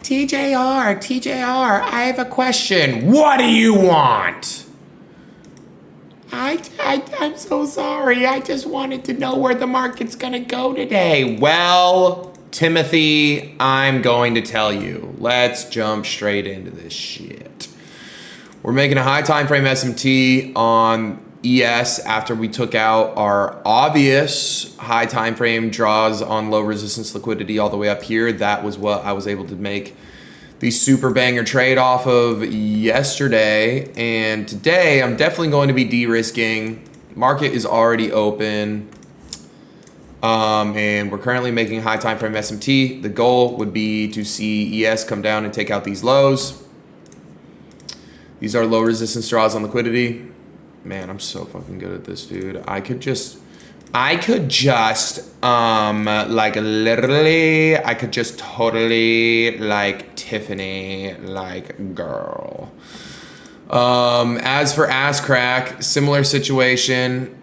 TJR, I have a question. What do you want? I'm so sorry. I just wanted to know where the market's gonna go today. Well, Timothy, I'm going to tell you. Let's jump straight into this shit. We're making a high time frame SMT on ES after we took out our obvious high time frame draws on low resistance liquidity all the way up here. That was what I was able to make the super banger trade off of yesterday. And today I'm definitely going to be de-risking. Market is already open. And we're currently making high time frame SMT. The goal would be to see ES come down and take out these lows. These are low resistance draws on liquidity. Man, I'm so fucking good at this, dude. I could just totally, like, Tiffany, like, girl. As for ass crack, similar situation.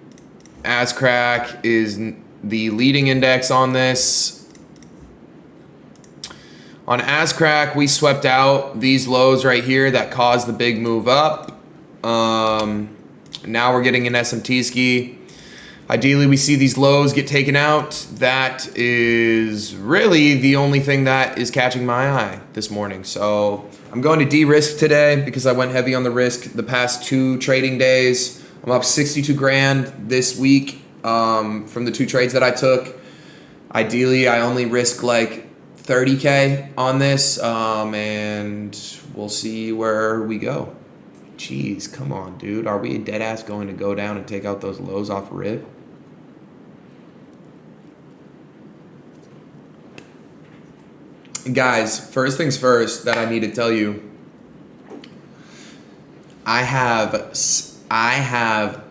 Ass crack is the leading index on this. On ass crack, we swept out these lows right here that caused the big move up. Now we're getting an SMT ski. Ideally, we see these lows get taken out. That is really the only thing that is catching my eye this morning. So I'm going to de-risk today because I went heavy on the risk the past 2 trading days. I'm up 62 grand this week from the 2 trades that I took. Ideally, I only risk like 30K on this, and we'll see where we go. Jeez, come on, dude. Are we dead ass going to go down and take out those lows off rip? Guys, first things first that I need to tell you, I have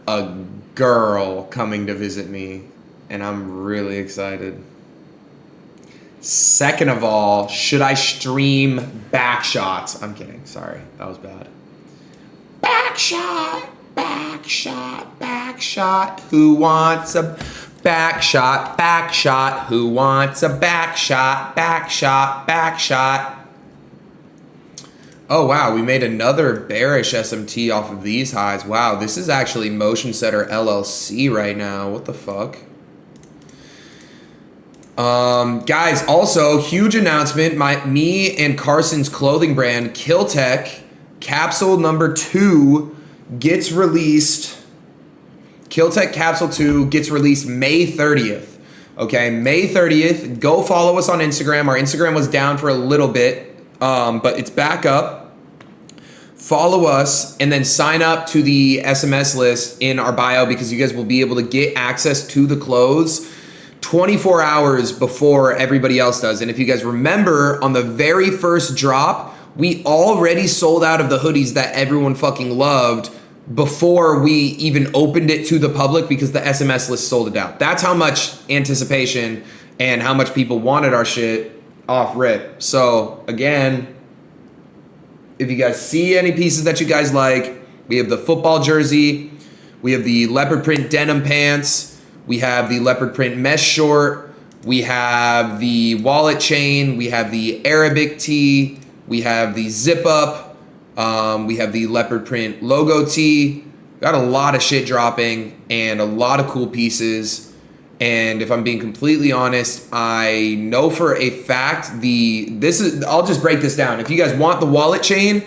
a girl coming to visit me, and I'm really excited. Second of all, should I stream back shots? I'm kidding. Sorry, that was bad. Back shot, back shot, back shot. Who wants a back shot, back shot? Who wants a back shot, back shot, back shot? Oh, wow, we made another bearish SMT off of these highs. Wow, this is actually Motion Setter LLC right now. What the fuck? Guys, also, huge announcement. Me and Carson's clothing brand, Kill Tech, capsule number 2 gets released. Kill Tech capsule 2 gets released May 30th. Okay, May 30th. Go follow us on Instagram. Our Instagram was down for a little bit, but it's back up. Follow us and then sign up to the SMS list in our bio because you guys will be able to get access to the clothes 24 hours before everybody else does. And if you guys remember, on the very first drop, we already sold out of the hoodies that everyone fucking loved before we even opened it to the public because the SMS list sold it out. That's how much anticipation and how much people wanted our shit off rip. So again, if you guys see any pieces that you guys like, we have the football jersey, we have the leopard print denim pants, we have the leopard print mesh short, we have the wallet chain, we have the Arabic tee, we have the zip up, we have the leopard print logo tee. Got a lot of shit dropping and a lot of cool pieces. And if I'm being completely honest, I know for a fact I'll just break this down. If you guys want the wallet chain,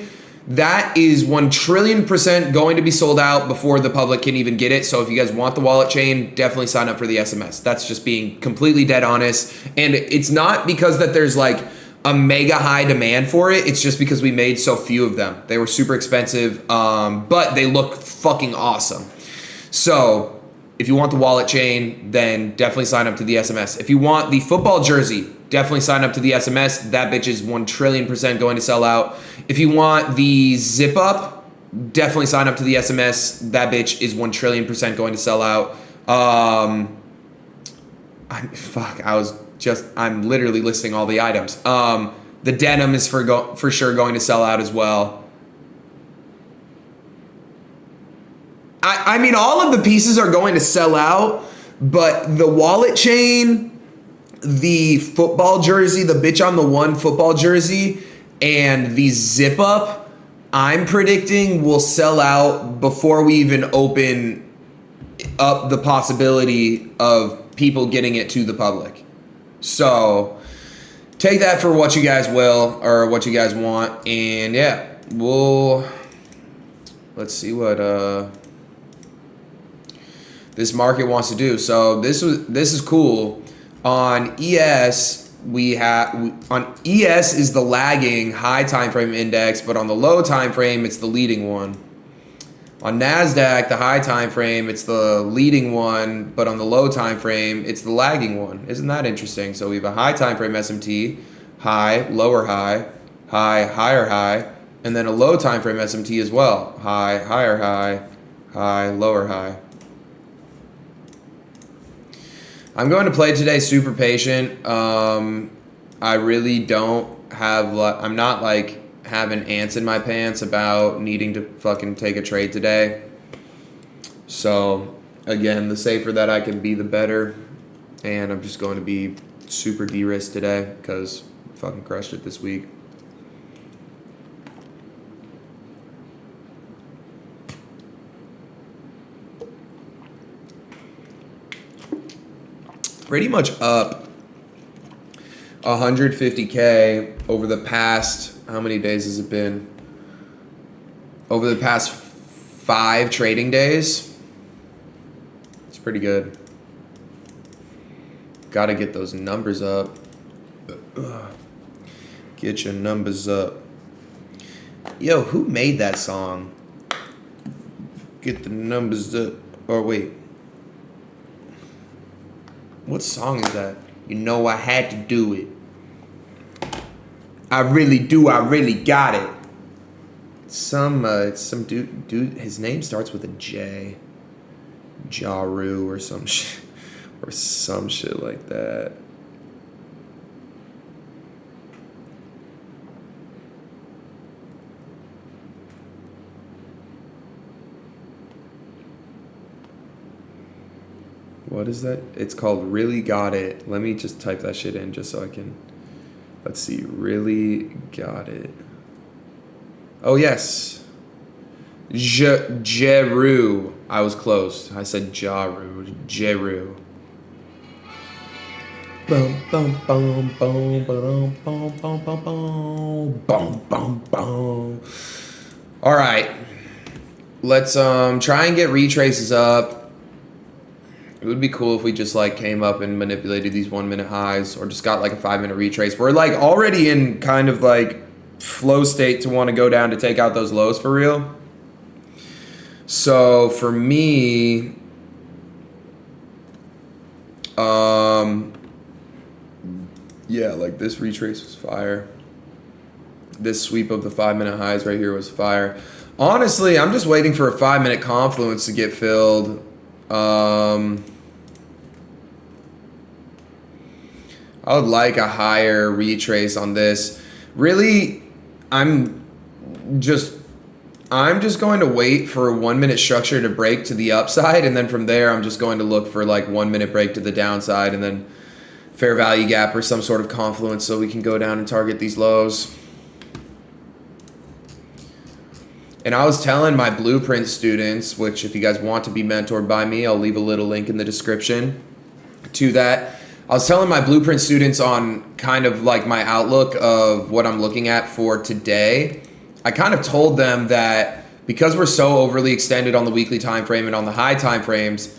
that is 1,000,000,000% going to be sold out before the public can even get it. So if you guys want the wallet chain, definitely sign up for the SMS. That's just being completely dead honest. And it's not because that there's like a mega high demand for it. It's just because we made so few of them. They were super expensive, but they look fucking awesome. So if you want the wallet chain, then definitely sign up to the SMS. If you want the football jersey, definitely sign up to the SMS. That bitch is 1,000,000,000% going to sell out. If you want the zip up, definitely sign up to the SMS. That bitch is 1,000,000,000% going to sell out. I'm literally listing all the items. The denim is for sure going to sell out as well. I mean, all of the pieces are going to sell out, but the wallet chain, the football jersey, the bitch on the one football jersey, And the zip up, I'm predicting, will sell out before we even open up the possibility of people getting it to the public. So take that for what you guys will, or what you guys want. And yeah, let's see what this market wants to do. So this is cool. On ES, on ES is the lagging high time frame index, but on the low time frame it's the leading one. On NASDAQ, the high time frame, it's the leading one, but on the low time frame, it's the lagging one. Isn't that interesting? So we have a high time frame SMT, high, lower high, high, higher high, and then a low time frame SMT as well. High, higher high, high, lower high. I'm going to play today super patient. I really don't have, I'm not like having ants in my pants about needing to fucking take a trade today. So again, the safer that I can be, the better. And I'm just going to be super de-risked today because I fucking crushed it this week. Pretty much up 150K over the past, how many days has it been? Over the past 5 trading days. It's pretty good. Gotta get those numbers up. Get your numbers up. Yo, who made that song? Get the numbers up. Or wait. What song is that? You know I had to do it. I really do. I really got it. It's some dude. His name starts with a J. Jaru or some shit, or some shit like that. What is that? It's called Really Got It. Let me just type that shit in just so I can. Let's see. Really Got It. Oh, yes. Jeru. I was close. I said Jaru. Jeru. Bum bum bum bum bum bum bum bum bum bum bum bum. All right. Let's try and get retraces up. It would be cool if we just like came up and manipulated these 1 minute highs, or just got like a 5 minute retrace. We're like already in kind of like flow state to want to go down to take out those lows for real. So for me, yeah, like this retrace was fire. This sweep of the 5 minute highs right here was fire. Honestly, I'm just waiting for a 5 minute confluence to get filled. I would like a higher retrace on this. Really, I'm just going to wait for a 1 minute structure to break to the upside, and then from there I'm just going to look for like 1 minute break to the downside, and then fair value gap or some sort of confluence so we can go down and target these lows. And I was telling my blueprint students, which if you guys want to be mentored by me, I'll leave a little link in the description to that. I was telling my blueprint students on kind of like my outlook of what I'm looking at for today. I kind of told them that because we're so overly extended on the weekly time frame and on the high time frames,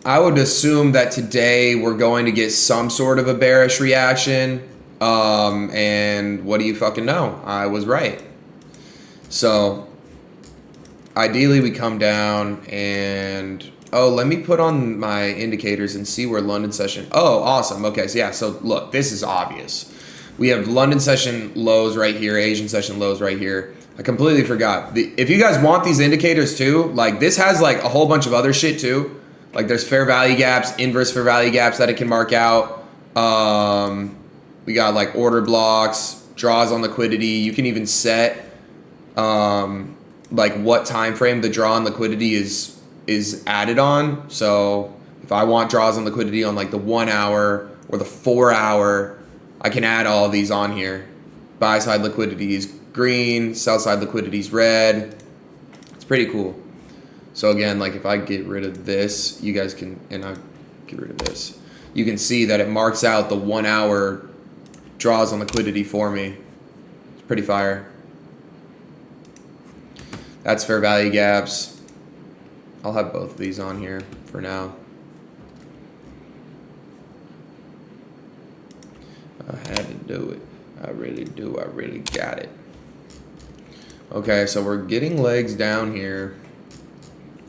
I would assume that today we're going to get some sort of a bearish reaction. And what do you fucking know? I was right. So ideally we come down and, oh, let me put on my indicators and see where London session. Oh, awesome. Okay, so yeah, so look, this is obvious. We have London session lows right here, Asian session lows right here. I completely forgot. If you guys want these indicators too, like this has like a whole bunch of other shit too. Like there's fair value gaps, inverse fair value gaps that it can mark out. We got like order blocks, draws on liquidity. You can even set like what time frame the draw on liquidity is added on. So if I want draws on liquidity on like the 1 hour or the 4 hour, I can add all of these on here. Buy side liquidity is green, sell side liquidity is red. It's pretty cool. So again, like if I get rid of this, you guys can, and I get rid of this, you can see that it marks out the 1 hour draws on liquidity for me. It's pretty fire. That's fair value gaps. I'll have both of these on here for now. I had to do it. I really do. I really got it. Okay, so we're getting legs down here.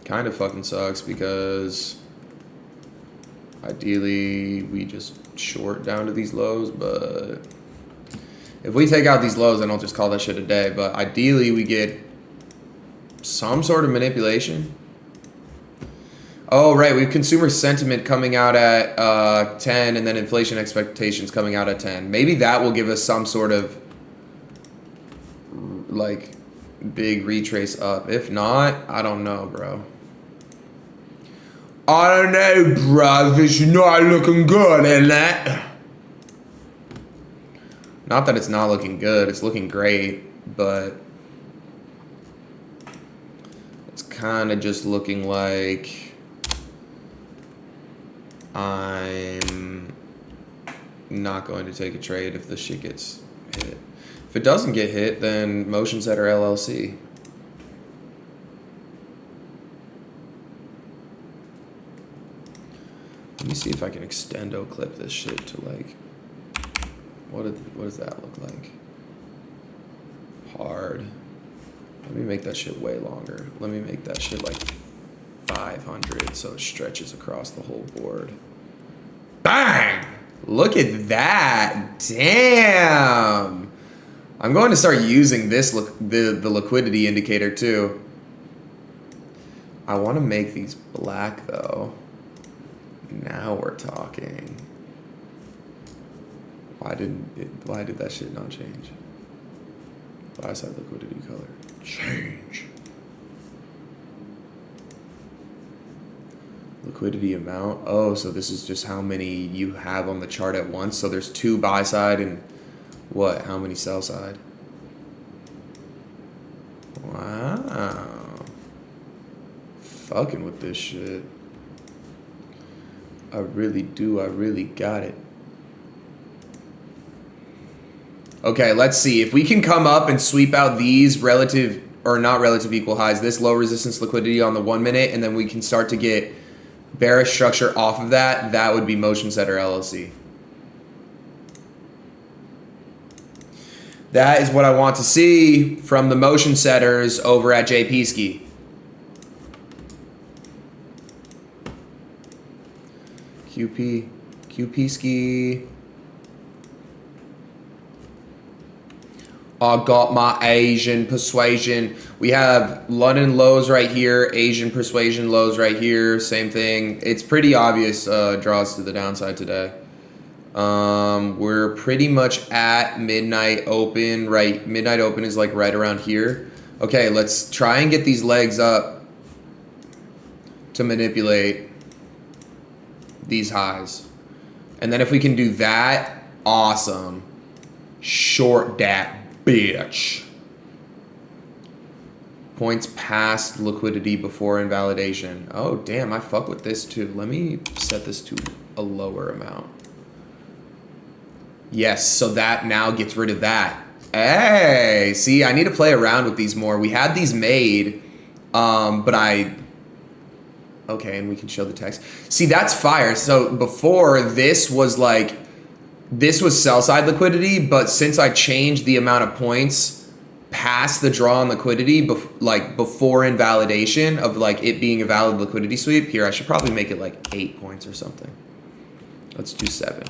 Kind of fucking sucks because ideally we just short down to these lows, but if we take out these lows, then I'll just call that shit a day. But ideally we get some sort of manipulation. Oh, right. We have consumer sentiment coming out at 10 and then inflation expectations coming out at 10. Maybe that will give us some sort of like big retrace up. If not, I don't know, bro. I don't know, bro. It's not looking good, isn't it? Not that it's not looking good. It's looking great, but it's kind of just looking like I'm not going to take a trade if this shit gets hit. If it doesn't get hit, then Motion Setter LLC. Let me see if I can extendo clip this shit to like, what does that look like? Hard. Let me make that shit way longer. Let me make that shit like 500 so it stretches across the whole board. Bang! Look at that. Damn. I'm going to start using this the liquidity indicator too. I want to make these black though. Now we're talking. Why did that shit not change? Buy side liquidity color. Change. Liquidity amount. Oh, so this is just how many you have on the chart at once. So there's 2 buy side and what? How many sell side? Wow. Fucking with this shit. I really do. I really got it. Okay, let's see. If we can come up and sweep out these relative, or not relative equal highs, this low resistance liquidity on the 1 minute, and then we can start to get bearish structure off of that, that would be Motion Setter LLC. That is what I want to see from the motion setters over at JP Ski. QP Ski. I got my Asian persuasion. We have London lows right here, Asian persuasion lows right here. Same thing. It's pretty obvious draws to the downside today. We're pretty much at midnight open, right? Midnight open is like right around here. Okay, let's try and get these legs up to manipulate these highs. And then if we can do that, awesome. Short that bitch. Points past liquidity before invalidation. Oh, damn, I fuck with this too. Let me set this to a lower amount. Yes, so that now gets rid of that. Hey, see, I need to play around with these more. We had these made, but okay, and we can show the text. See, that's fire. So before, this was sell side liquidity, but since I changed the amount of points past the draw on liquidity, before invalidation of like it being a valid liquidity sweep, here, I should probably make it like 8 points or something. Let's do 7.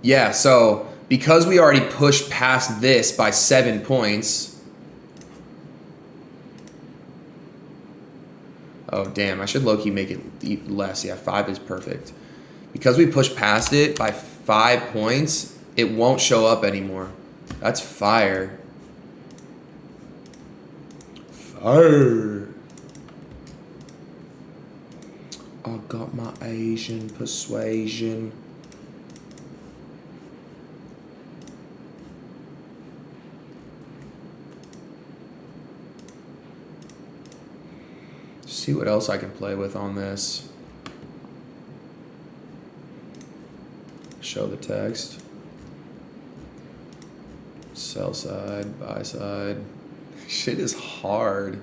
Yeah, so because we already pushed past this by 7 points. Oh, damn, I should low-key make it less. Yeah, 5 is perfect. Because we pushed past it by 5 points, it won't show up anymore. That's fire. Fire. I got my Asian persuasion. see what else I can play with on this. Show the text. Sell side, buy side. Shit is hard.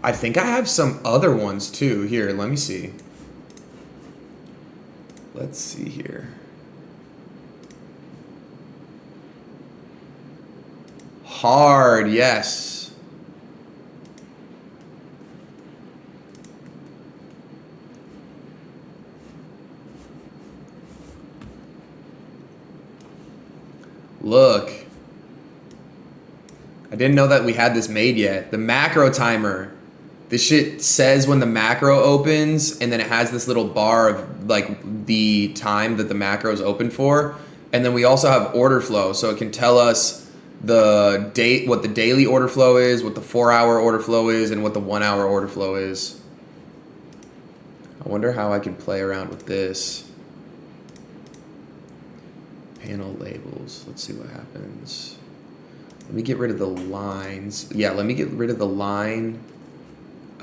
I think I have some other ones too. Here, let me see. Let's see here. Hard, yes. Look. I didn't know that we had this made yet. The macro timer. This shit says when the macro opens, and then it has this little bar of like the time that the macro is open for. And then we also have order flow, so it can tell us the date, what the daily order flow is, what the 4-hour order flow is, and what the 1-hour order flow is. I wonder how I can play around with this. Panel labels. Let's see what happens. Let me get rid of the lines. Yeah, let me get rid of the line.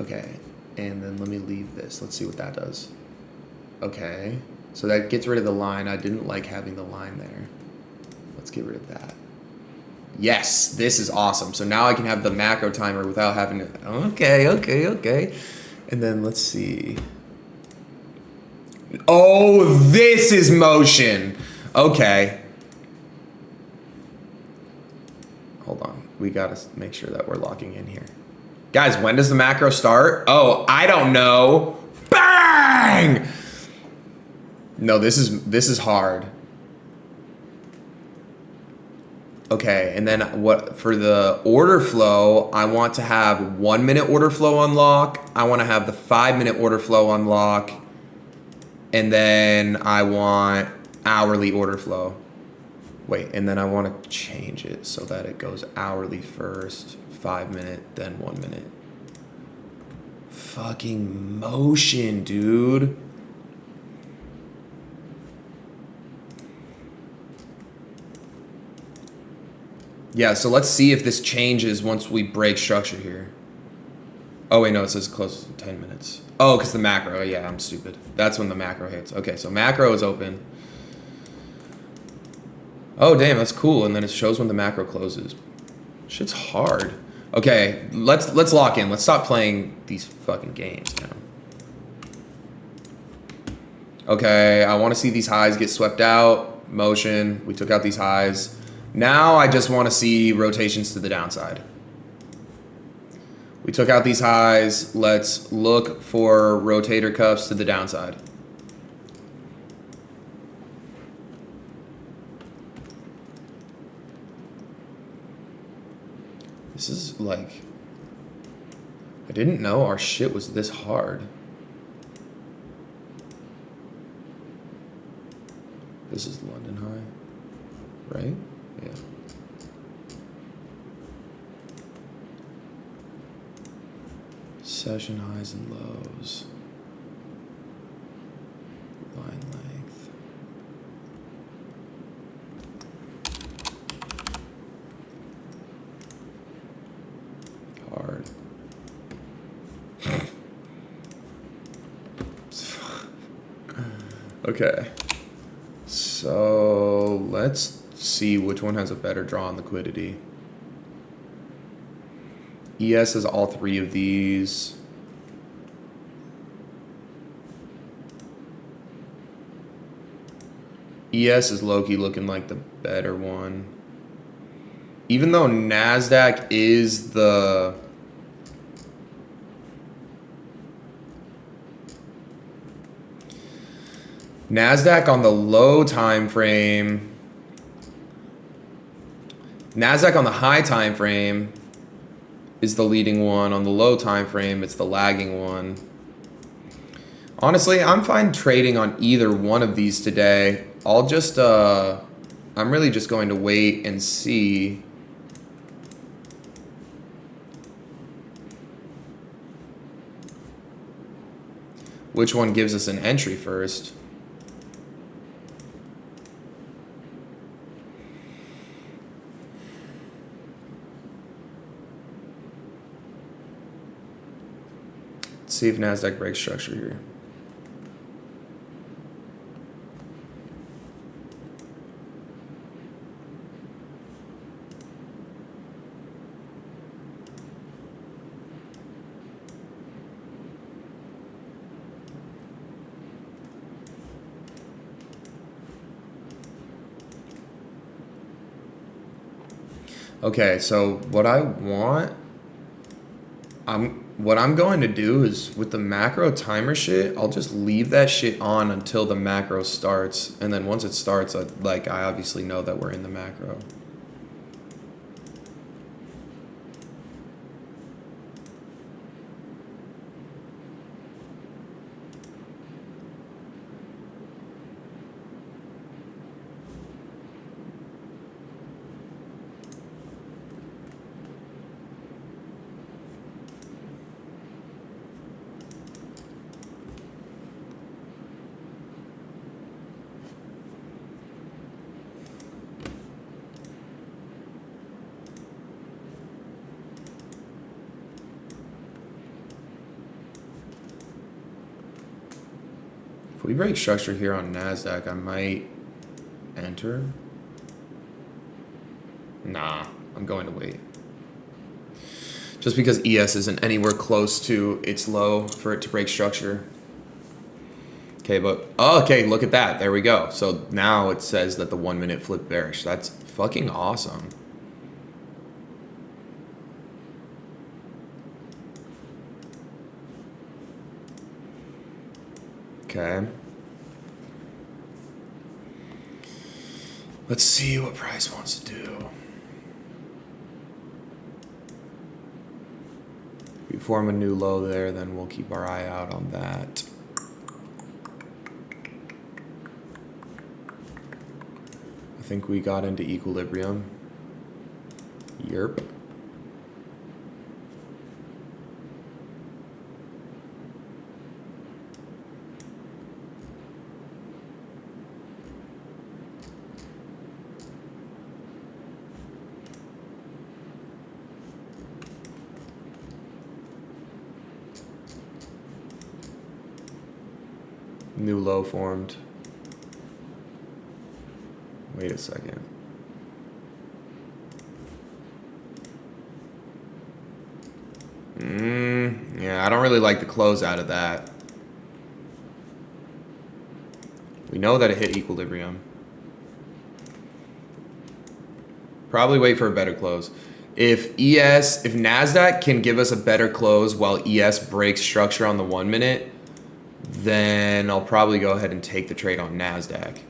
Okay, and then let me leave this. Let's see what that does. Okay, so that gets rid of the line. I didn't like having the line there. Let's get rid of that. Yes, this is awesome. So now I can have the macro timer without having to... Okay. And then let's see. Oh, this is motion. Okay. Hold on. We got to make sure that we're locking in here. Guys, when does the macro start? Oh, I don't know. Bang! No, this is hard. Okay, and then what for the order flow, I want to have 1-minute order flow on lock. I want to have the 5-minute order flow on lock. And then I want hourly order flow. Wait, and then I want to change it so that it goes hourly first, 5-minute, then 1 minute. Fucking motion, dude. Yeah, so let's see if this changes once we break structure here. Oh, wait, no, it says close to 10 minutes. Oh, because the macro. Yeah, I'm stupid. That's when the macro hits. Okay, so macro is open. Oh, damn, that's cool. And then it shows when the macro closes. Shit's hard. Okay, let's lock in. Let's stop playing these fucking games now. Okay, I want to see these highs get swept out. Motion. We took out these highs. Now I just want to see rotations to the downside. We took out these highs. Let's look for rotator cuffs to the downside. This is like, I didn't know our shit was this hard. This is London high, right? Yeah. Session highs and lows. Line length. Hard. Okay. So let's see which one has a better draw on liquidity. ES has all three of these. ES is low-key looking like the better one. Even though NASDAQ is the... NASDAQ on the low time frame... NASDAQ on the high time frame is the leading one. On the low time frame, it's the lagging one. Honestly, I'm fine trading on either one of these today. I'll just, I'm really just going to wait and see. Which one gives us an entry first? Let's see if NASDAQ breaks structure here. Okay, so what I'm going to do is with the macro timer shit, I'll just leave that shit on until the macro starts, and then once it starts, I obviously know that we're in the macro. If we break structure here on NASDAQ, I might enter. Nah, I'm going to wait. Just because ES isn't anywhere close to its low for it to break structure. Okay, but, oh, okay, look at that. There we go. So now it says that the 1 minute flip bearish. That's fucking awesome. Okay. Let's see what price wants to do. If we form a new low there, then we'll keep our eye out on that. I think we got into equilibrium. Yerp. New low formed. Wait a second. Yeah, I don't really like the close out of that. We know that it hit equilibrium. Probably wait for a better close. If NASDAQ can give us a better close while ES breaks structure on the 1 minute, then I'll probably go ahead and take the trade on NASDAQ.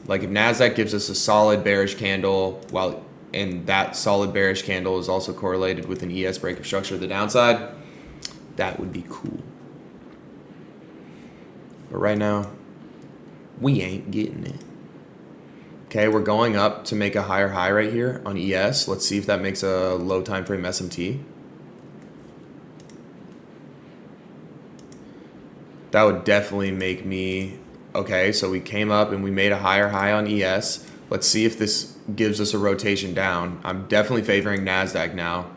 Like if NASDAQ gives us a solid bearish candle, and that solid bearish candle is also correlated with an ES break of structure to the downside, that would be cool. But right now, we ain't getting it. Okay, we're going up to make a higher high right here on ES. Let's see if that makes a low time frame SMT. That would definitely make me, okay, so we came up and we made a higher high on ES. Let's see if this gives us a rotation down. I'm definitely favoring NASDAQ now.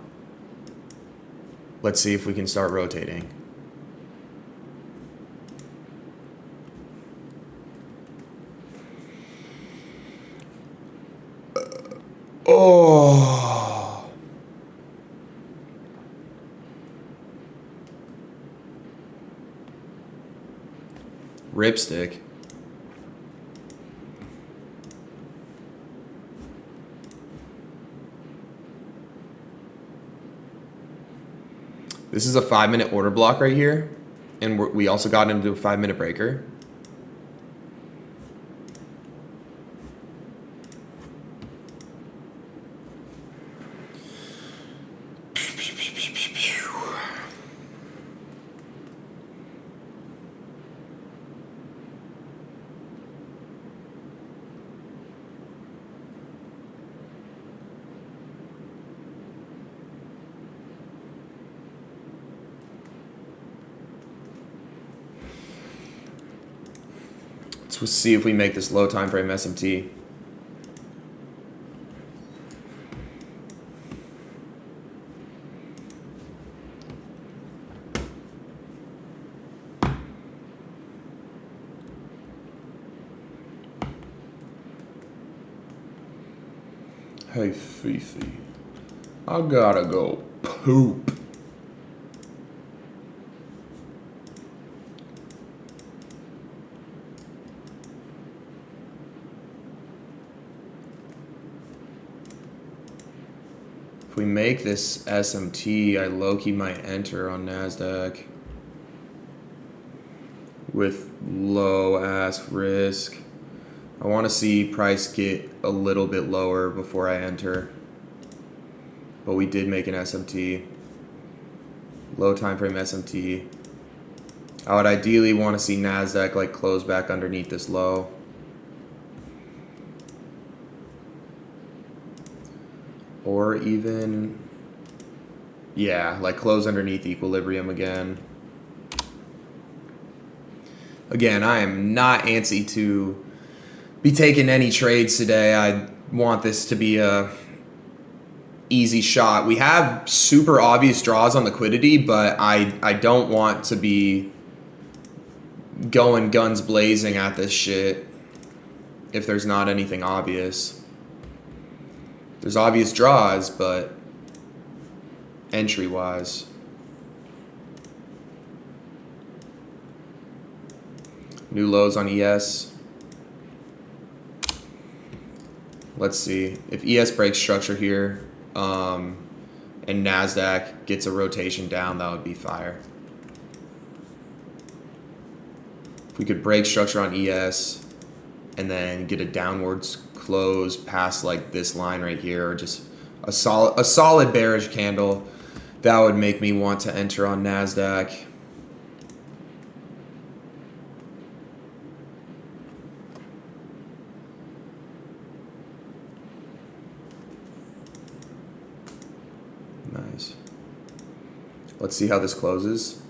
Let's see if we can start rotating. Oh. Ripstick. This is a 5 minute order block right here. And we also got into a 5 minute breaker. Let's see if we make this low time frame SMT. Hey, Fifi, I gotta go poop. If we make this SMT, I low-key might enter on NASDAQ with low-ass risk. I want to see price get a little bit lower before I enter. But we did make an SMT. Low time frame SMT. I would ideally want to see NASDAQ like close back underneath this low. Or even, yeah, like close underneath equilibrium again. Again, I am not antsy to be taking any trades today. I want this to be a easy shot. We have super obvious draws on liquidity, but I don't want to be going guns blazing at this shit if there's not anything obvious. There's obvious draws, but entry wise. New lows on ES. Let's see if ES breaks structure here, and NASDAQ gets a rotation down, that would be fire. If we could break structure on ES and then get a downwards close past like this line right here, or just a solid bearish candle, that would make me want to enter on NASDAQ. Nice. Let's see how this closes.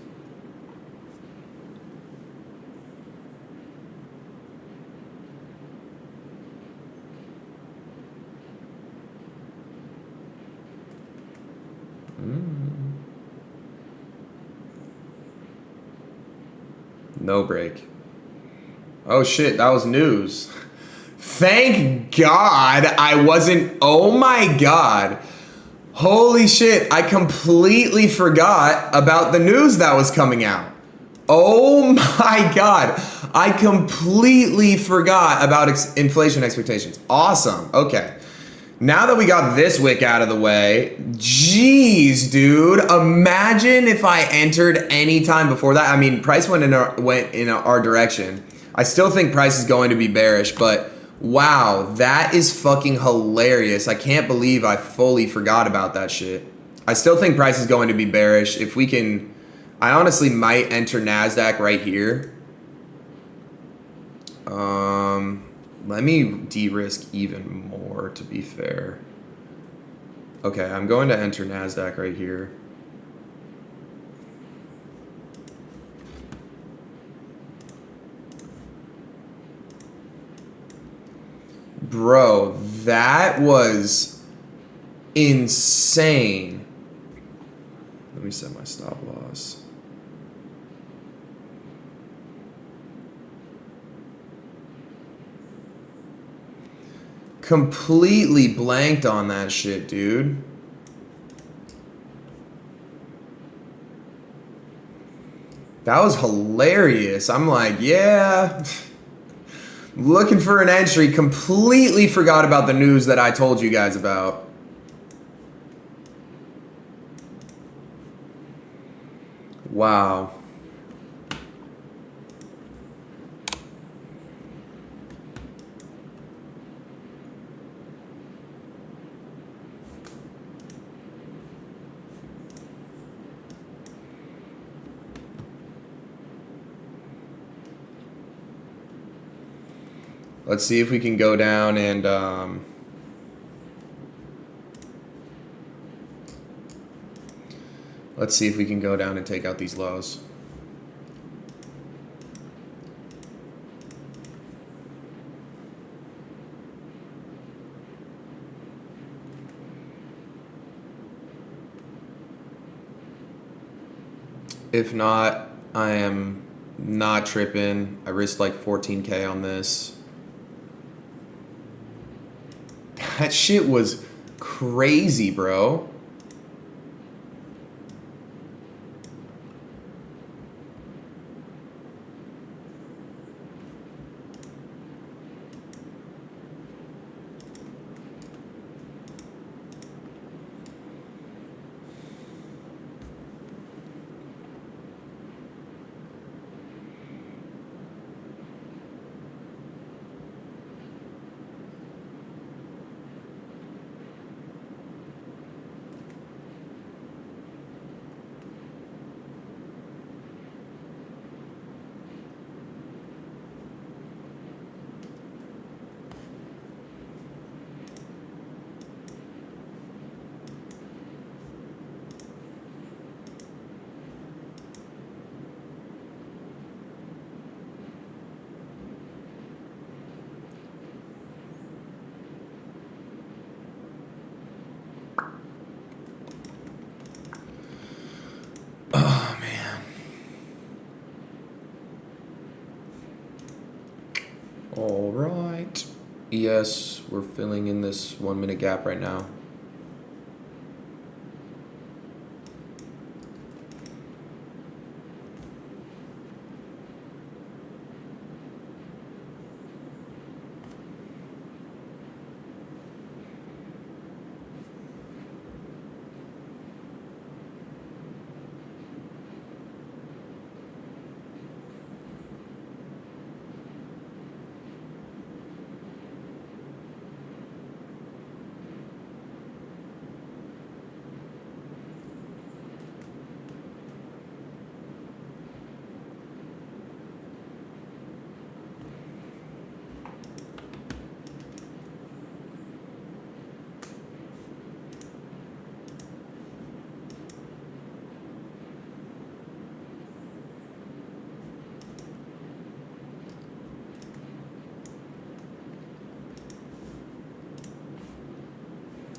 No break. Oh shit, that was news. Thank God I wasn't. Oh my God. Holy shit, I completely forgot about the news that was coming out. Oh my God. I completely forgot about inflation expectations. Awesome. Okay. Now that we got this wick out of the way, jeez, dude, imagine if I entered any time before that. I mean, price went in our direction. I still think price is going to be bearish, but wow, that is fucking hilarious. I can't believe I fully forgot about that shit. I still think price is going to be bearish. If we can, I honestly might enter NASDAQ right here. Let me de-risk even more, to be fair. Okay, I'm going to enter NASDAQ right here. Bro, that was insane. Let me set my stop loss. Completely blanked on that shit, dude. That was hilarious. I'm like, yeah. Looking for an entry. Completely forgot about the news that I told you guys about. Wow. Let's see if we can go down and let's see if we can go down and take out these lows. If not, I am not tripping. I risked like 14K on this. That shit was crazy, bro. Oh, man. All right. Yes, we're filling in this 1 minute gap right now.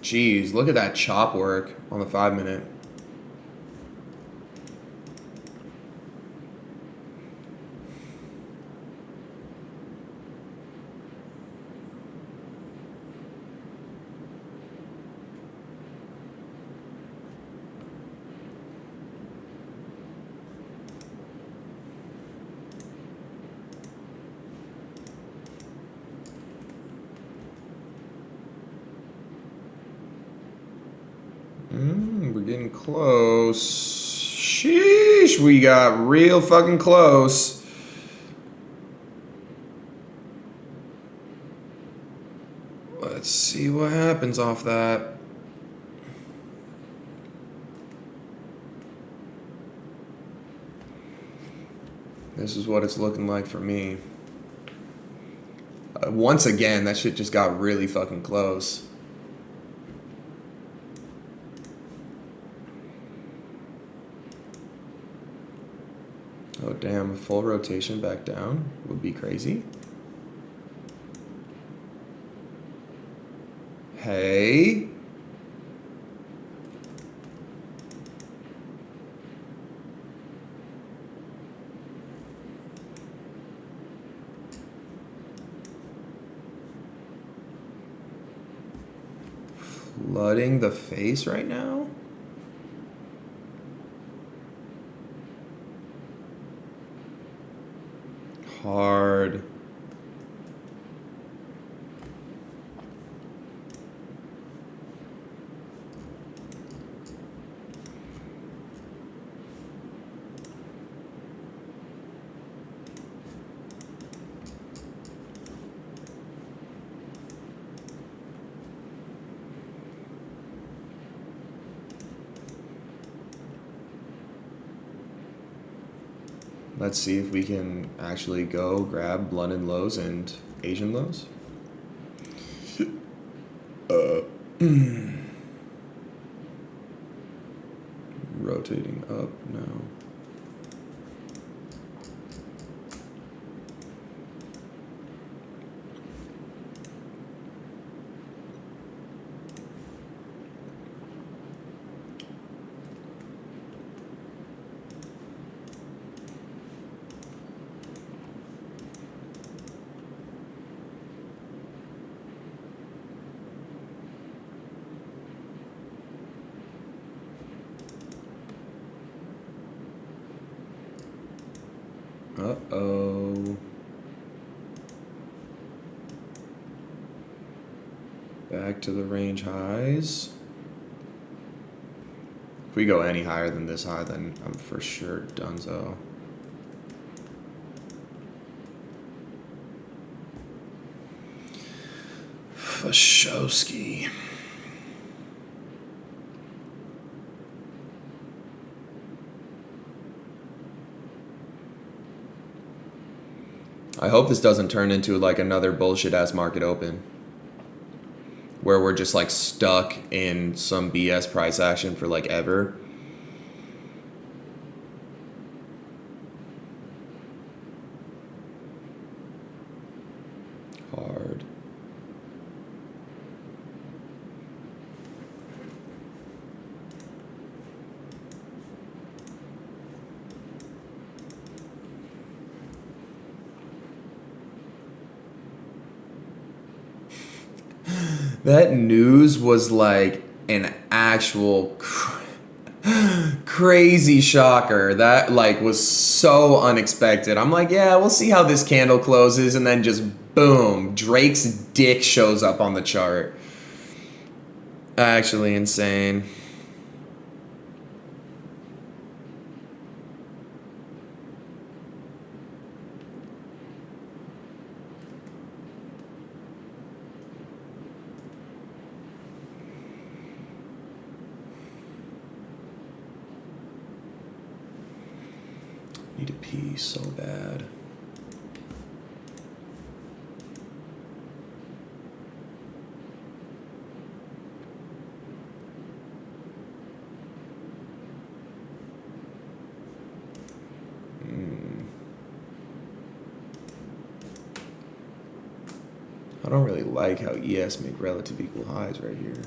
Jeez, look at that chop work on the 5 minute. We're getting close. Sheesh, we got real fucking close. Let's see what happens off that. This is what it's looking like for me. Once again, that shit just got really fucking close. Oh damn, a full rotation back down would be crazy. Hey. Flooding the face right now? Hard. Let's see if we can actually go grab London lows and Asian lows. Rotating up now. Uh-oh. Back to the range highs. If we go any higher than this high, then I'm for sure donezo. Fashowski. I hope this doesn't turn into like another bullshit ass market open where we're just like stuck in some BS price action for like ever. Hard. That news was like an actual crazy shocker. That like was so unexpected. I'm like, yeah, we'll see how this candle closes, and then just boom, Drake's dick shows up on the chart. Actually insane. Need to pee so bad. I don't really like how ES make relative equal highs right here.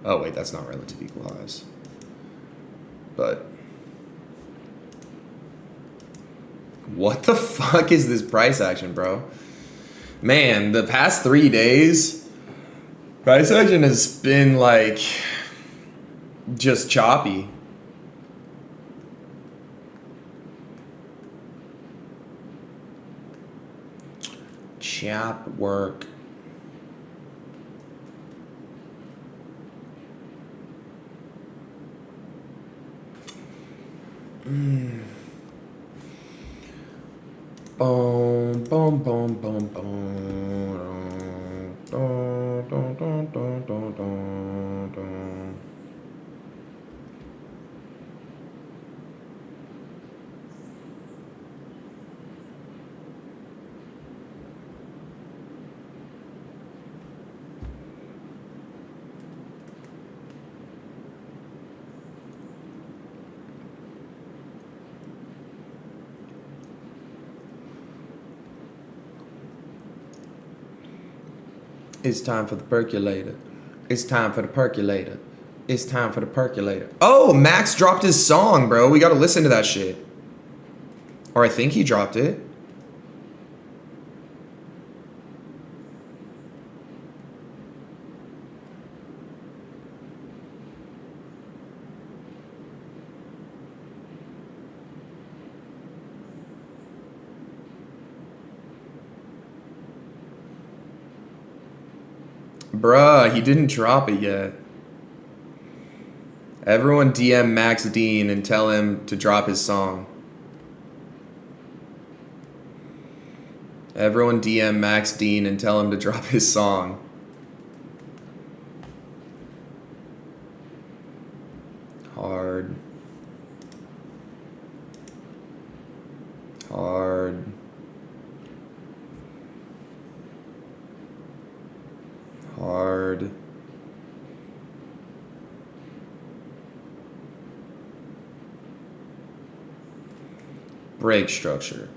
Oh wait, that's not relative equal highs. But what the fuck is this price action, bro? Man, the past 3 days, price action has been like just choppy. Chop work. Boom, boom, boom, boom, boom. Dun, dun, dun, dun, dun, dun, dun. It's time for the percolator. It's time for the percolator. It's time for the percolator. Oh, Max dropped his song, bro. We gotta listen to that shit. Or I think he dropped it. Bruh, he didn't drop it yet. Everyone DM Max Dean and tell him to drop his song. Everyone DM Max Dean and tell him to drop his song. Hard. Hard. Hard. Break structure.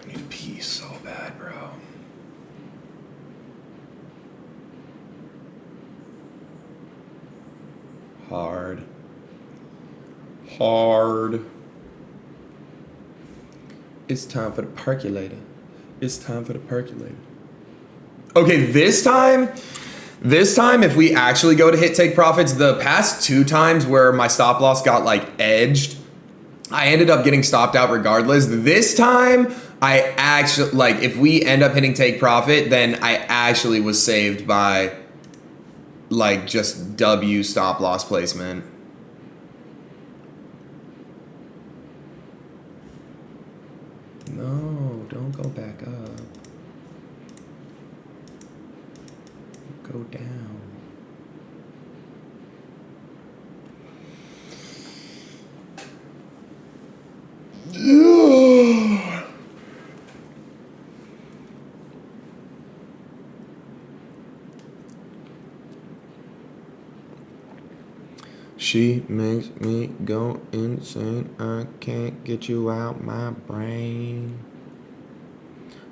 I need to pee so bad, bro. Hard. Hard. It's time for the percolator. It's time for the percolator. Okay, this time, if we actually go to hit take profits, the past 2 times where my stop loss got like edged, I ended up getting stopped out regardless. This time, I actually, like, if we end up hitting take profit, then I actually was saved by, like, just W stop loss placement. No, don't go back up. Go down. She makes me go insane. I can't get you out my brain.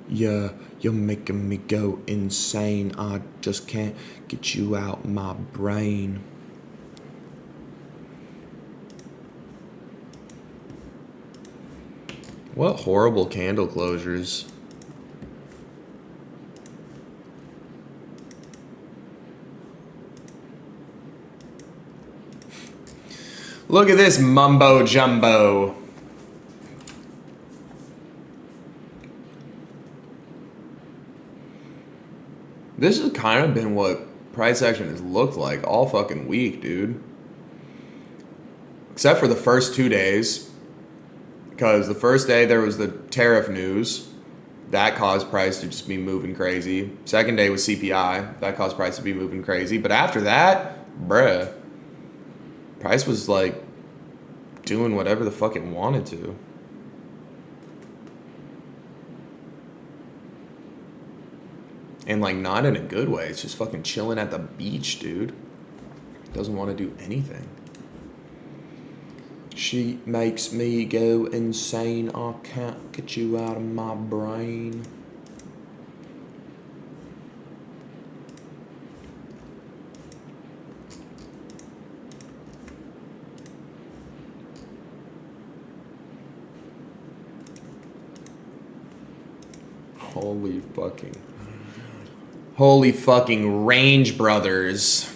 Yeah, you're making me go insane. I just can't get you out my brain. What horrible candle closures. Look at this mumbo jumbo. This has kind of been what price action has looked like all fucking week, dude. Except for the first 2 days. Because the first day there was the tariff news. That caused price to just be moving crazy. Second day was CPI. That caused price to be moving crazy. But after that, bruh. Price was like doing whatever the fuck it wanted to. And like not in a good way. It's just fucking chilling at the beach, dude. Doesn't want to do anything. She makes me go insane. I can't get you out of my brain. Holy fucking Range Brothers.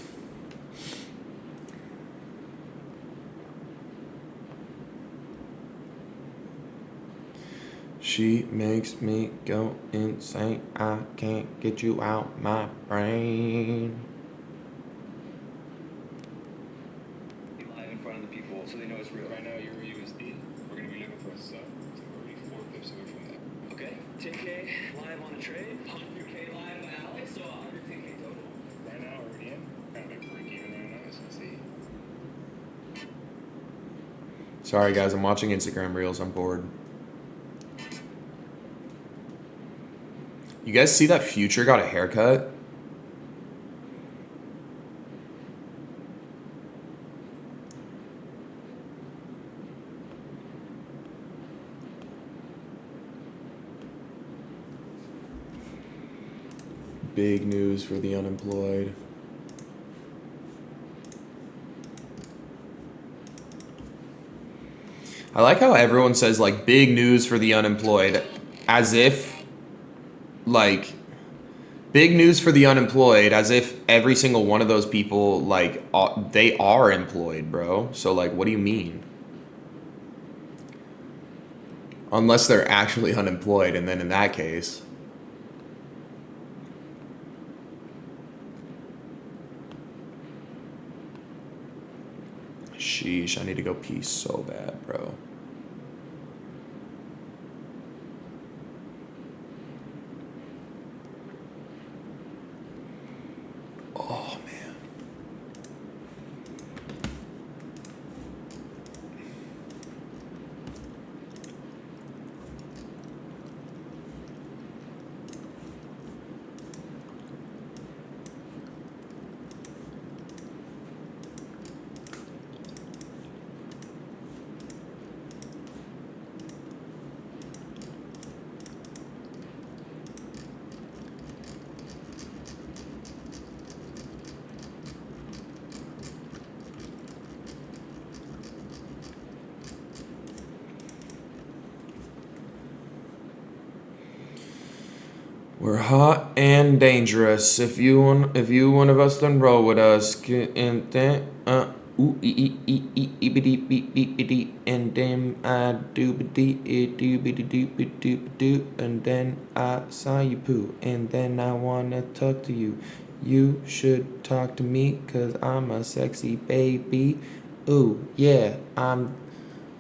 She makes me go insane. I can't get you out my brain. Live in front of the people so they know it's real. Right now, you're USD. We're going to be looking for a sub. So we're already 4 pips away from that. Okay, 10K live on a trade, 100K live by Alex, so 110K total. Right now, we're already in. Kind of like break even right now, so let's see. Sorry guys, I'm watching Instagram Reels. I'm bored. You guys see that Future got a haircut? Big news for the unemployed. I like how everyone says like big news for the unemployed as if like big news for the unemployed as if every single one of those people like they are employed, bro. So like what do you mean? Unless they're actually unemployed, and then in that case sheesh, I need to go pee so bad, bro. Oh, man. We're hot and dangerous. If you one of us, then roll with us. Get in there. Ooh, and then I do, and then I saw you poo, and then I wanna talk to you. You should talk to me, cause I'm a sexy baby. Ooh, yeah, I'm.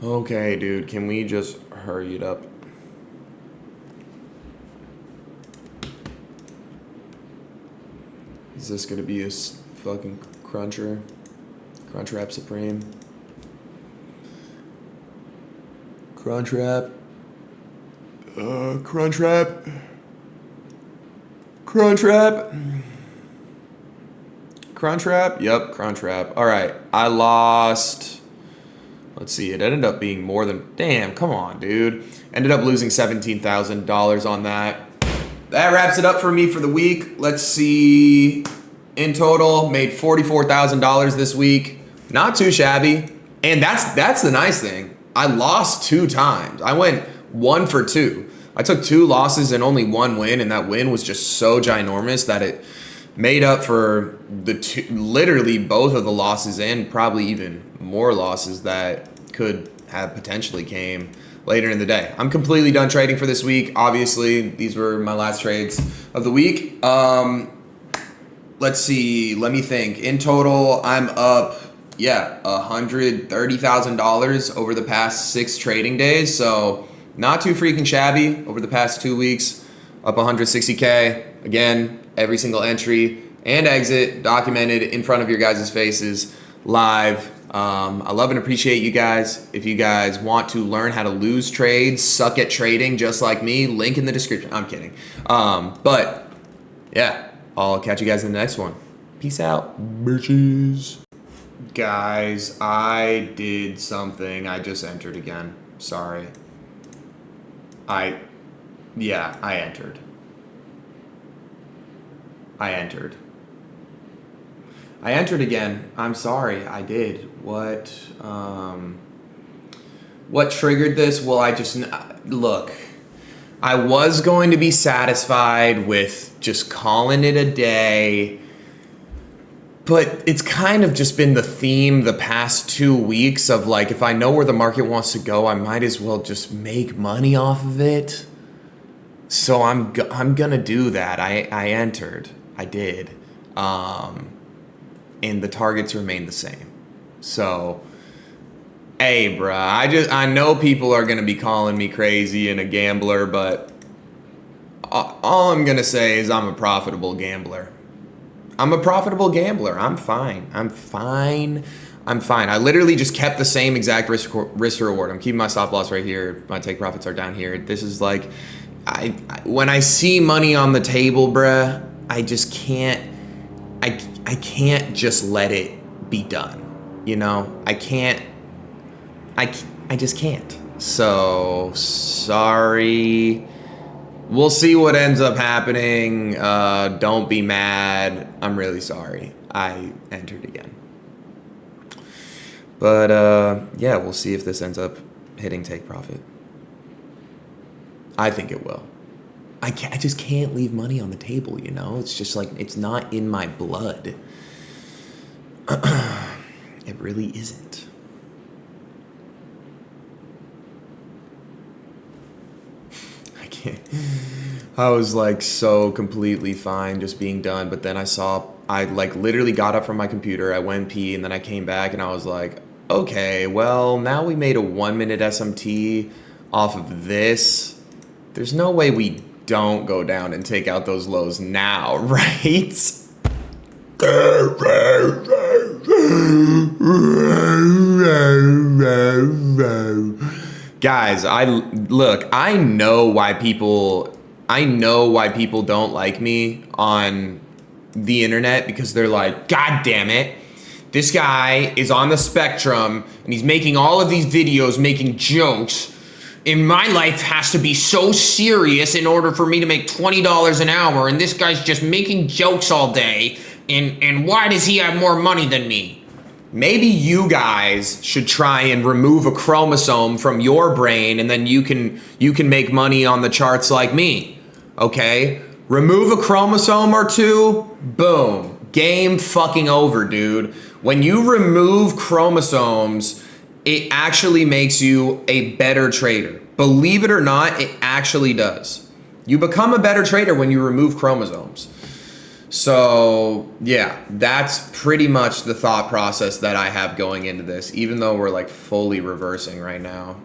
Okay, dude, can we just hurry it up? Is this gonna be a fucking cruncher? Crunchwrap Supreme. Crunchwrap. Crunchwrap. Crunchwrap. Crunchwrap? Yep, Crunchwrap. Alright, I lost. Let's see, it ended up being more than. Damn, come on, dude. Ended up losing $17,000 on that. That wraps it up for me for the week. Let's see. In total, made $44,000 this week. Not too shabby. And that's the nice thing. I lost 2 times. I went 1 for 2. I took 2 losses and only 1 win, and that win was just so ginormous that it made up for literally both of the losses and probably even more losses that could have potentially came later in the day. I'm completely done trading for this week. Obviously, these were my last trades of the week. Let's see. Let me think. In total, I'm up, $130,000 over the past 6 trading days. So not too freaking shabby over the past 2 weeks. Up 160K. Again, every single entry and exit documented in front of your guys' faces live. I love and appreciate you guys. If you guys want to learn how to lose trades, suck at trading just like me, link in the description. I'm kidding. But yeah. I'll catch you guys in the next one. Peace out, bitches. Guys, I did something. I just entered again. Sorry. I entered. I entered again. I'm sorry. I did. What triggered this? Well, look. I was going to be satisfied with just calling it a day, but it's kind of just been the theme the past 2 weeks of like, if I know where the market wants to go, I might as well just make money off of it. So I'm gonna do that. I entered. I did. And the targets remain the same. So, hey, bruh, I know people are gonna be calling me crazy and a gambler, but all I'm gonna say is I'm a profitable gambler. I'm fine. I literally just kept the same exact risk reward. I'm keeping my stop loss right here. My take profits are down here. This is like, when I see money on the table, bruh, I just can't. I can't just let it be done. You know, I can't. I just can't. So, sorry. We'll see what ends up happening. Don't be mad. I'm really sorry. I entered again. But, yeah, we'll see if this ends up hitting take profit. I think it will. I just can't leave money on the table, you know? It's just like, it's not in my blood. It really isn't. I was like so completely fine just being done, but then I like literally got up from my computer, I went pee, and then I came back and I was like, okay, well, now we made a 1-minute SMT off of this. There's no way we don't go down and take out those lows now, right? Guys, I know why people don't like me on the internet, because they're like, God damn it, this guy is on the spectrum and he's making all of these videos making jokes, and my life has to be so serious in order for me to make $20 an hour, and this guy's just making jokes all day, and why does he have more money than me? Maybe you guys should try and remove a chromosome from your brain, and then you can make money on the charts like me. Okay? Remove a chromosome or two, boom. Game fucking over, dude. When you remove chromosomes, it actually makes you a better trader. Believe it or not, it actually does. You become a better trader when you remove chromosomes. So yeah, that's pretty much the thought process that I have going into this, even though we're like fully reversing right now.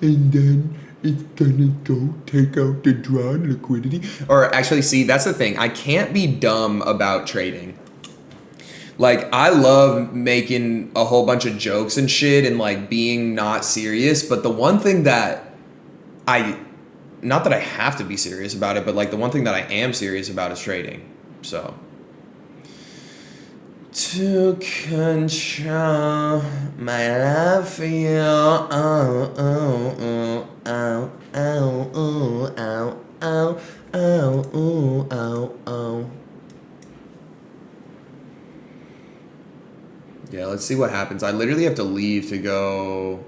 And then it's gonna go take out the drawn liquidity. Or actually, see, that's the thing. I can't be dumb about trading. Like, I love making a whole bunch of jokes and shit and like being not serious. But the one thing that not that I have to be serious about it, but like the one thing that I am serious about is trading. So. To control my love for you. Oh, oh, oh, oh, oh, oh, oh, oh, oh, oh, oh. Yeah, let's see what happens. I literally have to leave to go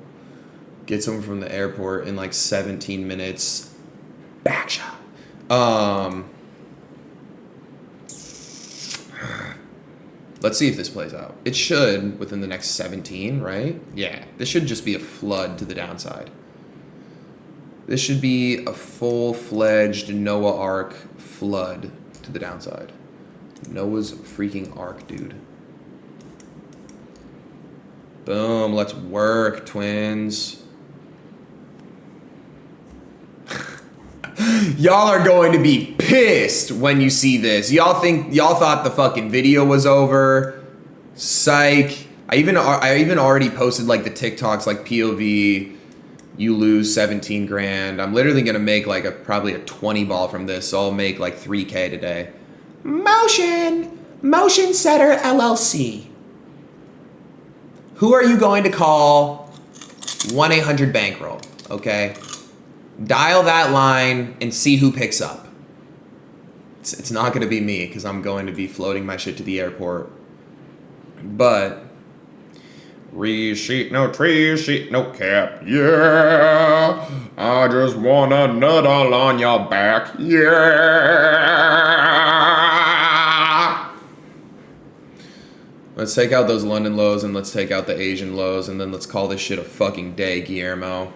get someone from the airport in like 17 minutes. Back shot. Let's see if this plays out. It should within the next 17, right? Yeah, this should just be a flood to the downside. This should be a full-fledged Noah Ark flood to the downside. Noah's freaking Ark, dude. Boom, let's work, twins. Y'all are going to be pissed when you see this. Y'all thought the fucking video was over. Psych. I even already posted like the TikToks like POV, you lose 17 grand. I'm literally gonna make like probably a 20 ball from this, so I'll make like 3K today. Motion Setter LLC. Who are you going to call? 1-800-bankroll, okay? Dial that line and see who picks up. It's not going to be me because I'm going to be floating my shit to the airport. But sheet, no tree, sheet, no cap. Yeah, I just want a nut all on your back. Yeah. Let's take out those London lows and let's take out the Asian lows and then let's call this shit a fucking day, Guillermo.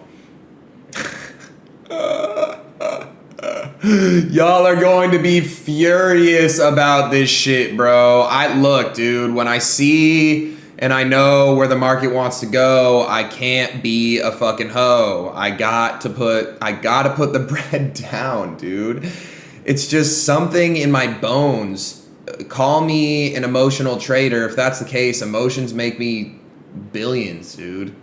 Y'all are going to be furious about this shit, bro. Look, dude, when I see and I know where the market wants to go, I can't be a fucking hoe. I gotta put the bread down, dude. It's just something in my bones. Call me an emotional trader. If that's the case, emotions make me billions, dude.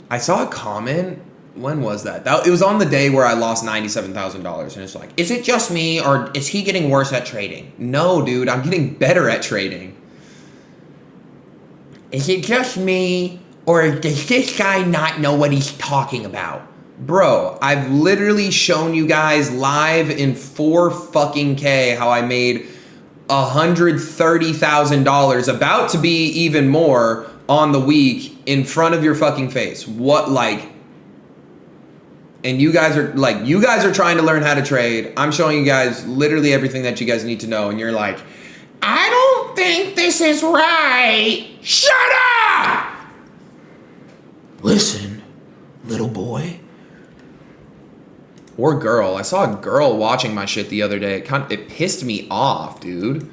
I saw a comment. When was that? It was on the day where I lost $97,000, and it's like, is it just me, or is he getting worse at trading? No, dude, I'm getting better at trading. Is it just me, or does this guy not know what he's talking about? Bro, I've literally shown you guys live in 4 fucking K how I made $130,000, about to be even more on the week in front of your fucking face. What, like... And you guys are trying to learn how to trade. I'm showing you guys literally everything that you guys need to know. And you're like, I don't think this is right. Shut up! Listen, little boy. Or girl. I saw a girl watching my shit the other day. It pissed me off, dude.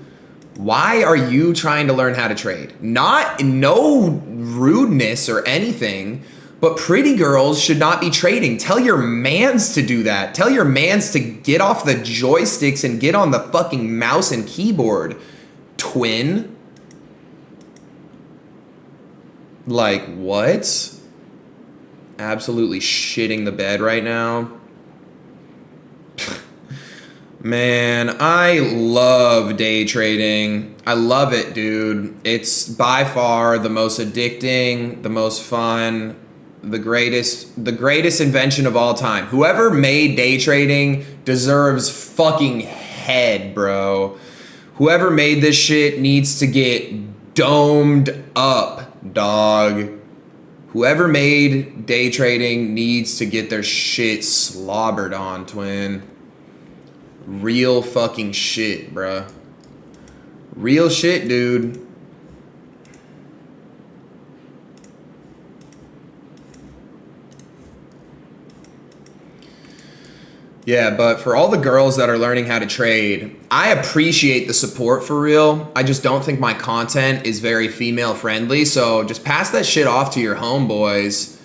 Why are you trying to learn how to trade? No rudeness or anything. But pretty girls should not be trading. Tell your mans to do that. Tell your mans to get off the joysticks and get on the fucking mouse and keyboard, twin. Like, what? Absolutely shitting the bed right now. Man, I love day trading. I love it, dude. It's by far the most addicting, the most fun, the greatest invention of all time. Whoever made day trading deserves fucking head, bro. Whoever made this shit needs to get domed up, dog. Whoever made day trading needs to get their shit slobbered on, twin. Real fucking shit, bruh. Real shit, dude. Yeah, but for all the girls that are learning how to trade, I appreciate the support for real. I just don't think my content is very female friendly. So just pass that shit off to your homeboys,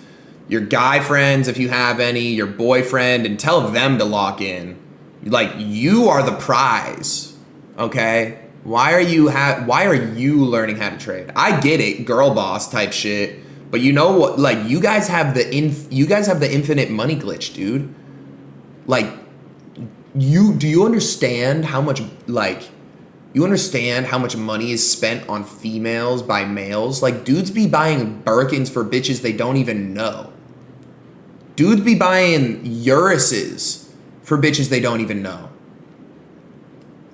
your guy friends if you have any, your boyfriend, and tell them to lock in. Like, you are the prize, okay? Why are you learning how to trade? I get it, girl boss type shit, but you know what? Like, you guys have the infinite money glitch, dude. Like, do you understand how much money is spent on females by males? Like, dudes be buying Birkins for bitches they don't even know. Dudes be buying Urises for bitches they don't even know.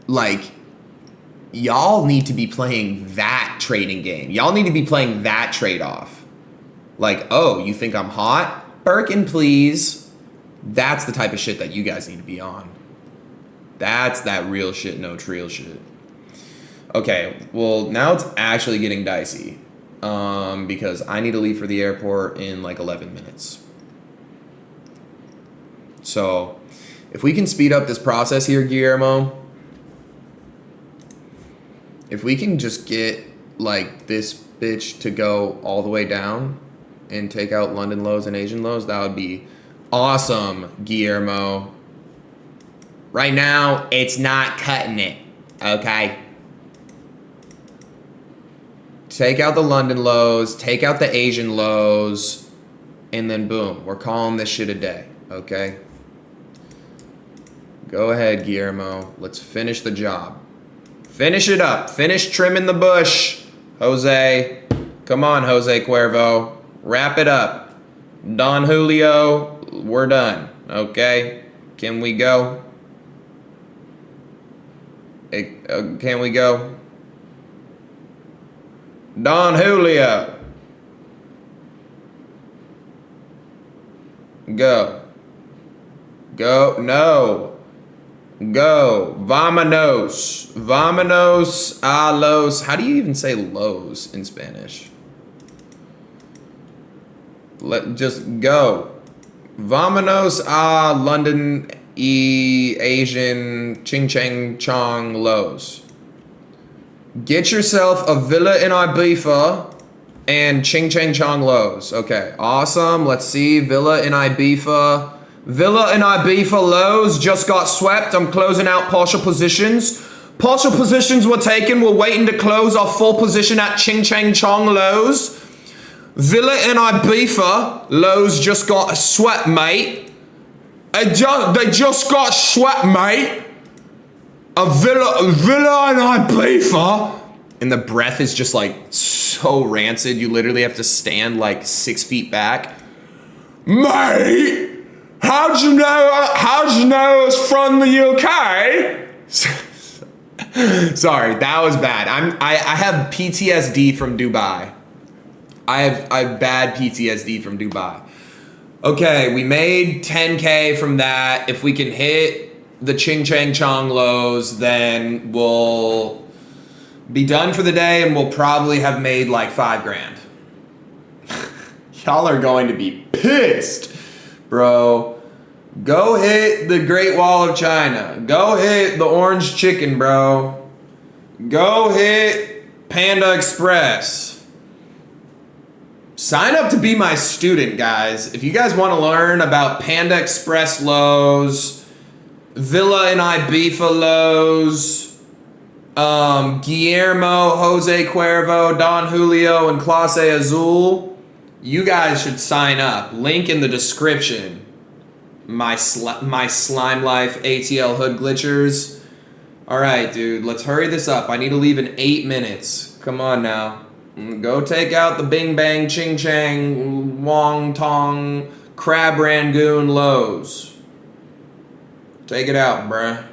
Like, y'all need to be playing that trading game. Y'all need to be playing that trade-off. Like, oh, you think I'm hot? Birkin, please. That's the type of shit that you guys need to be on. That's that real shit, no trill shit. Okay, well, now it's actually getting dicey. Because I need to leave for the airport in like 11 minutes. So, if we can speed up this process here, Guillermo. If we can just get like this bitch to go all the way down and take out London lows and Asian lows, that would be awesome, Guillermo. Right now, it's not cutting it, okay? Take out the London lows, take out the Asian lows, and then boom, we're calling this shit a day, okay? Go ahead, Guillermo. Let's finish the job. Finish it up. Finish trimming the bush, Jose. Come on, Jose Cuervo. Wrap it up. Don Julio, we're done, okay? Can we go? Can we go? Don Julio. Go. Go. No. Go. Vámonos. Vámonos a los. How do you even say los in Spanish? Just go. Vámonos a London Asian Ching Chang Chong lows. Get yourself a villa in Ibiza and Ching Chang Chong lows. Okay, awesome. Let's see. Villa in Ibiza. Villa in Ibiza lows just got swept. I'm closing out partial positions. Partial positions were taken. We're waiting to close our full position at Ching Chang Chong lows. Villa in Ibiza lows just got swept, mate. They just got swept, mate. A villa in Ibiza. And the breath is just like so rancid. You literally have to stand like 6 feet back. Mate, how'd you know it's from the UK? Sorry, that was bad. I have PTSD from Dubai. I have bad PTSD from Dubai. Okay, we made 10K from that. If we can hit the Ching Chang Chong lows, then we'll be done for the day and we'll probably have made like $5 grand. Y'all are going to be pissed, bro. Go hit the Great Wall of China. Go hit the Orange Chicken, bro. Go hit Panda Express. Sign up to be my student, guys. If you guys want to learn about Panda Express lows, Villa in Ibiza lows, Guillermo, Jose Cuervo, Don Julio, and Clase Azul, you guys should sign up. Link in the description. My Slime Life ATL Hood Glitchers. All right, dude, let's hurry this up. I need to leave in 8 minutes. Come on now. Go take out the Bing Bang Ching Chang Wong Tong Crab Rangoon lows. Take it out, bruh.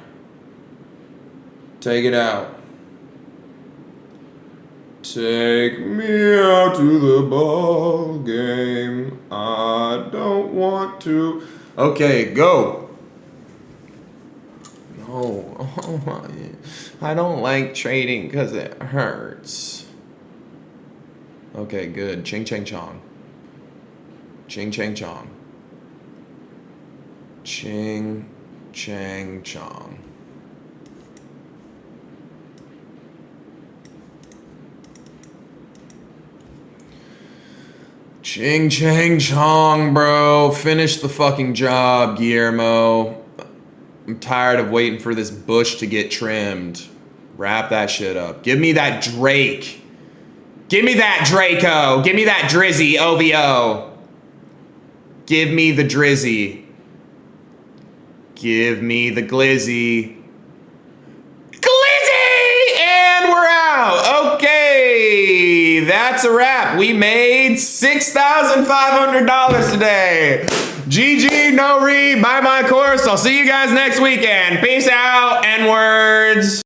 Take it out. Take me out to the ball game. I don't want to. Okay, go. No, I don't like trading because it hurts. Okay, good. Ching chang chong. Ching chang chong. Ching chang chong. Ching chang chong, bro. Finish the fucking job, Guillermo. I'm tired of waiting for this bush to get trimmed. Wrap that shit up. Give me that Drake. Give me that Draco. Give me that Drizzy OVO. Give me the Drizzy. Give me the Glizzy. Glizzy! And we're out. Okay. That's a wrap. We made $6,500 today. GG, no read, buy my course. I'll see you guys next weekend. Peace out, N-words.